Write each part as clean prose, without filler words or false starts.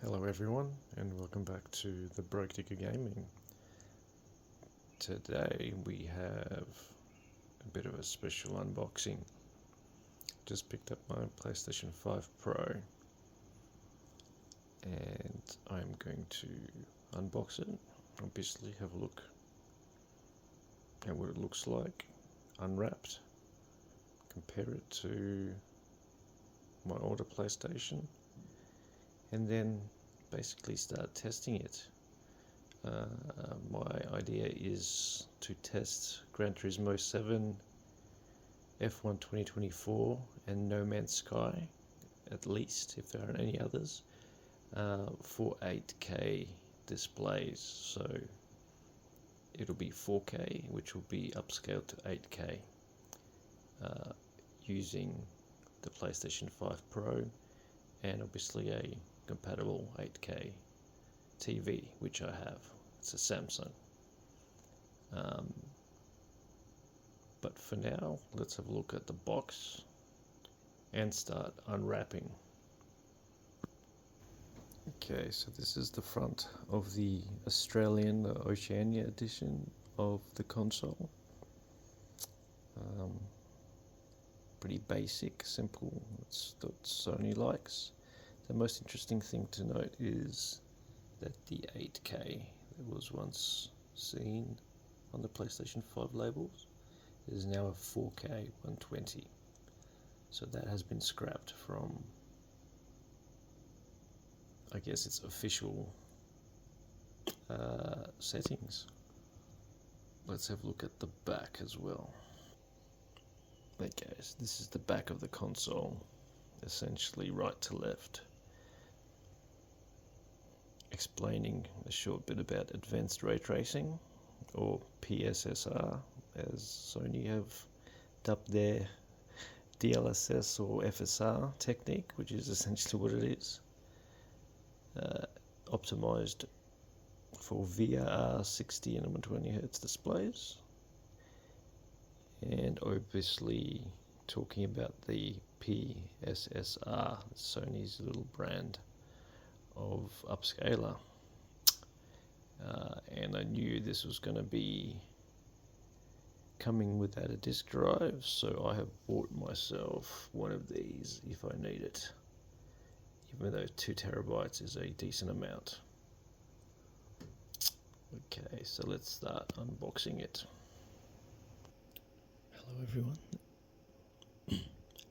Hello everyone, and welcome back to the Broke Digger Gaming. Today we have a bit of a special unboxing. Just picked up my PlayStation 5 Pro and I'm going to unbox it, obviously have a look at what it looks like unwrapped, compare it to my older PlayStation, and then basically start testing it. My idea is to test Gran Turismo 7, F1 2024 and No Man's Sky, at least, if there aren't any others, for 8K displays. So it'll be 4K, which will be upscaled to 8K, using the PlayStation 5 Pro and obviously a compatible 8K TV, which I have. It's a Samsung. But for now, let's have a look at the box and start unwrapping. Okay, so this is the front of the Australian Oceania edition of the console. Pretty basic, simple. It's what Sony likes. The most interesting thing to note is that the 8K that was once seen on the PlayStation 5 labels is now a 4K 120. So that has been scrapped from, I guess, its official settings. Let's have a look at the back as well. Okay, so this is the back of the console, essentially right to left, explaining a short bit about advanced ray tracing, or PSSR, as Sony have dubbed their DLSS or FSR technique, which is essentially what it is. Optimized for VRR 60 and 120 Hz displays, and obviously talking about the PSSR, Sony's little brand of upscaler. And I knew this was going to be coming without a disk drive, so I have bought myself one of these if I need it, even though 2 terabytes is a decent amount. Okay, so let's start unboxing it.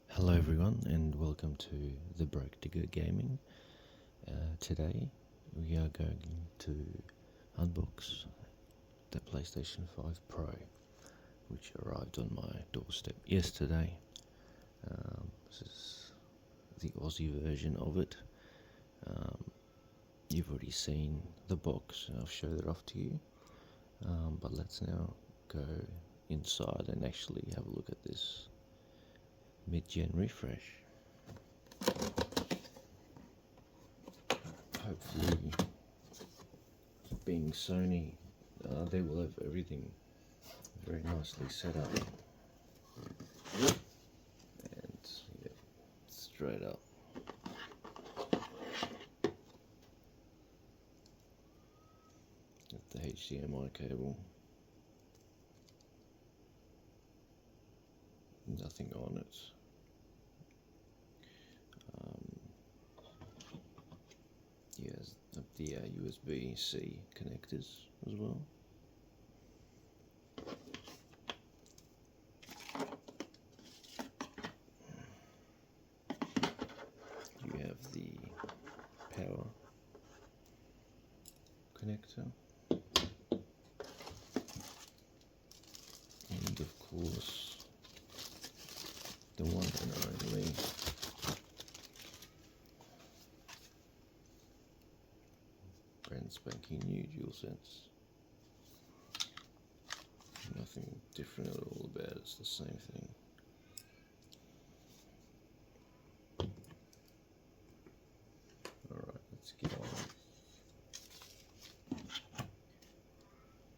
Hello everyone, and welcome to the Broke Digger Gaming. Today we are going to unbox the PlayStation 5 Pro, which arrived on my doorstep yesterday. This is the Aussie version of it. You've already seen the box, and I've showed it off to you. But let's now go inside and actually have a look at this mid-gen refresh. Hopefully, being Sony, they will have everything very nicely set up. And yeah, straight up. With the HDMI cable. Nothing on it. Yes, the USB-C connectors as well. You have the power connector, and of course the one and only brand spanking new DualSense. Nothing different at all about it, it's the same thing. Alright, let's get on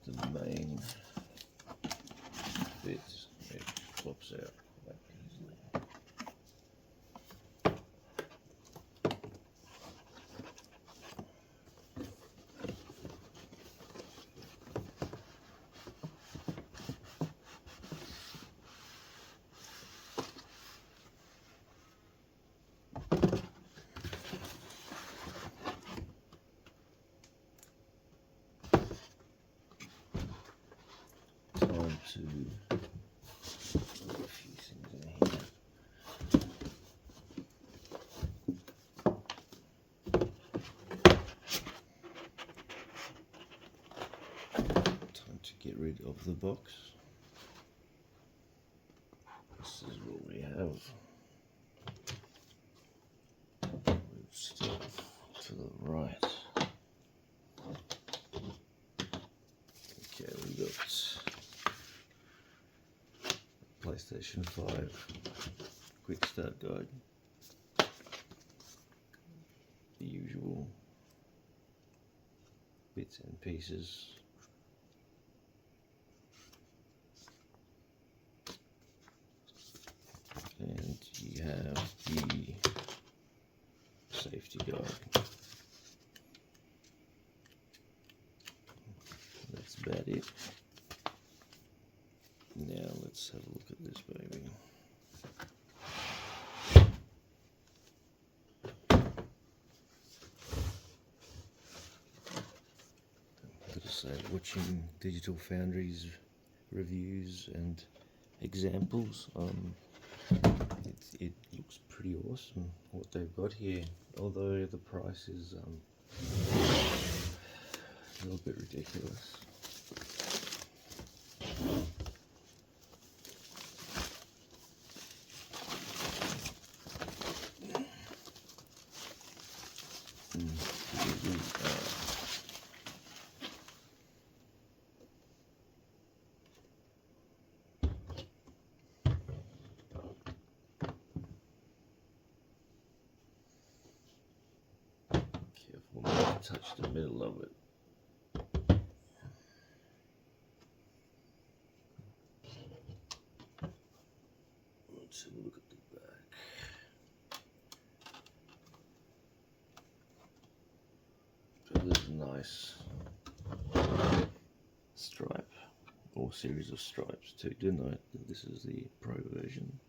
the main bit. It flops out quite easily. of the box. This is what we have. Move stuff to the right. Okay, we got PlayStation 5 quick start guide. The usual bits and pieces. And you have the safety guide. That's about it. Now let's have a look at this baby. Gotta say, watching Digital Foundry's reviews and examples, it looks pretty awesome what they've got here, although the price is a little bit ridiculous. Careful not to touch the middle of it. Let's have a look at the back. So there's a nice stripe, or series of stripes too. Do note that this is the Pro version.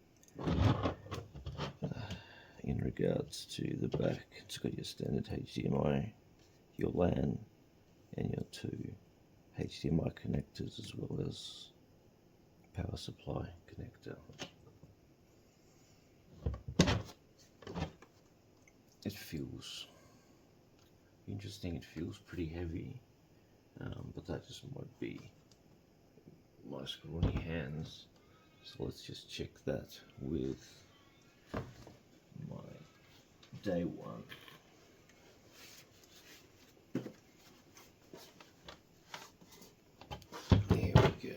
In regards to the back, it's got your standard HDMI, your LAN, and your two HDMI connectors, as well as power supply connector. It feels interesting. It feels pretty heavy, but that just might be my scrawny hands. So let's just check that with my day one. There we go.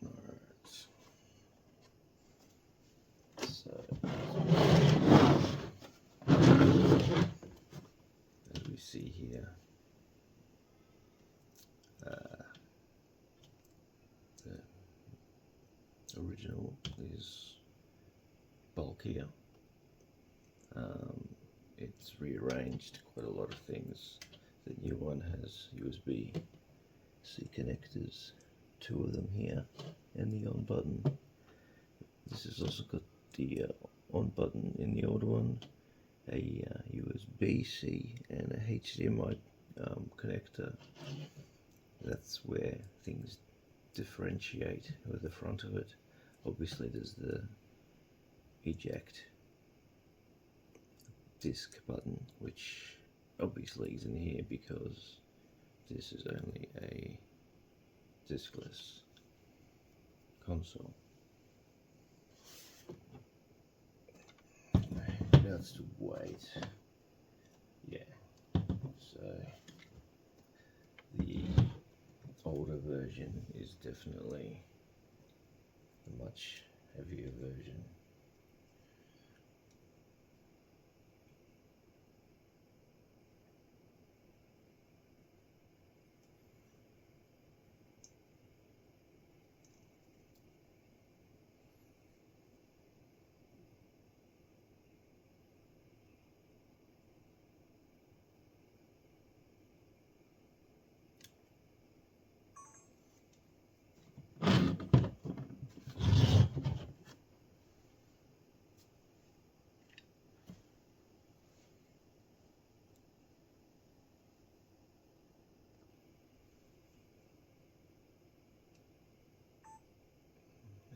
Alright. So as we see here, the original is bulkier. It's rearranged quite a lot of things. The new one has USB-C connectors, two of them here, and the on button. This has also got the on button in the older one, a USB-C and a HDMI connector. That's where things differentiate with the front of it. Obviously there's the eject disc button, which obviously isn't here because this is only a discless console. Regards to weight, yeah, so the older version is definitely a much heavier version.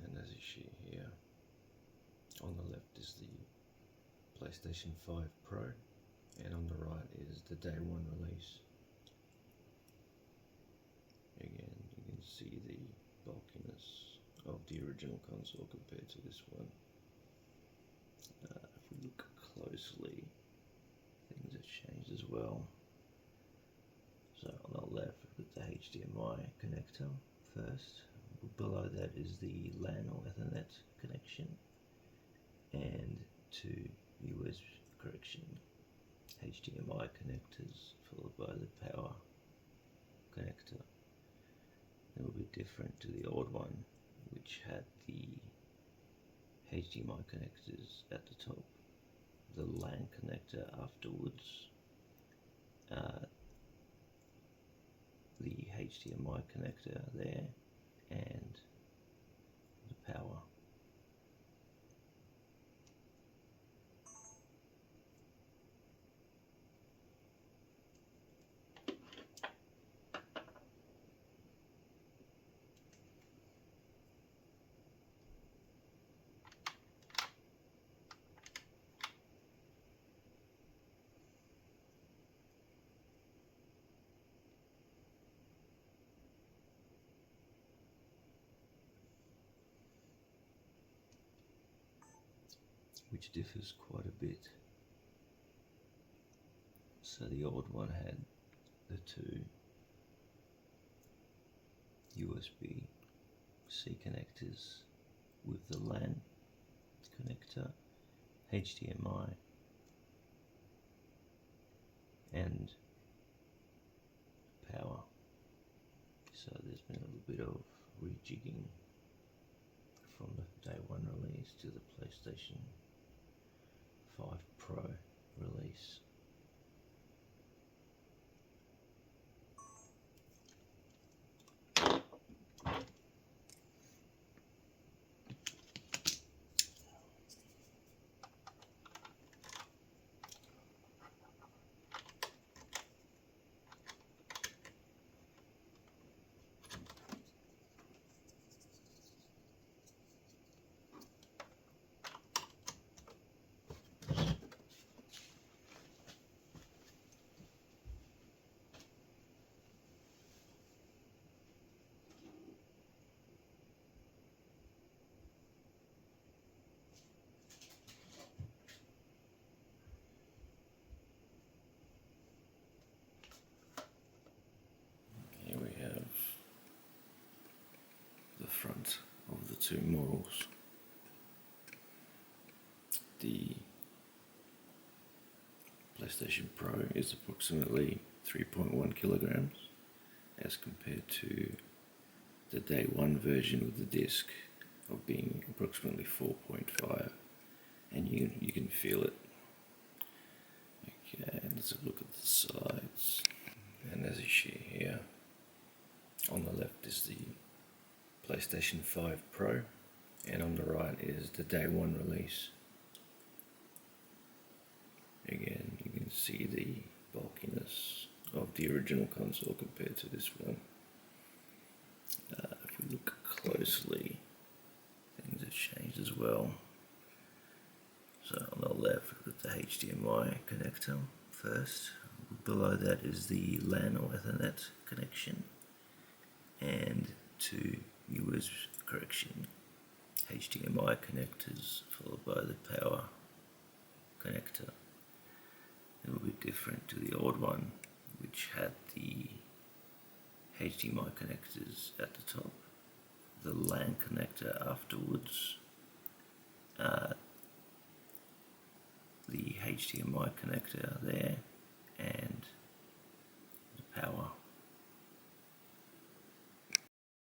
And as you see here, on the left is the PlayStation 5 Pro, and on the right is the day one release. Again, you can see the bulkiness of the original console compared to this one. If we look closely, things have changed as well. So on the left, we've got the HDMI connector first. Below that is the LAN or Ethernet connection, and two USB HDMI connectors, followed by the power connector. It will be different to the old one, which had the HDMI connectors at the top, the LAN connector afterwards, the HDMI connector there, and the power. Which differs quite a bit. So the old one had the two USB-C connectors with the LAN connector, HDMI, and power. So there's been a little bit of rejigging from the day one release to the PlayStation 5 Pro release. Here we have the front of the two models. The PlayStation Pro is approximately 3.1 kilograms as compared to the day one version with the disc of being approximately 4.5, and you can feel it. Okay, let's have a look at the sides. And as you see here, on the left is the PlayStation 5 Pro, and on the right is the day one release. Again, you can see the bulkiness of the original console compared to this one. If we look closely, things have changed as well. So on the left, we've got the HDMI connector first. Below that is the LAN or Ethernet connection, and two USB HDMI connectors, followed by the power connector. It will be different to the old one, which had the HDMI connectors at the top, the LAN connector afterwards, the HDMI connector there, and the power.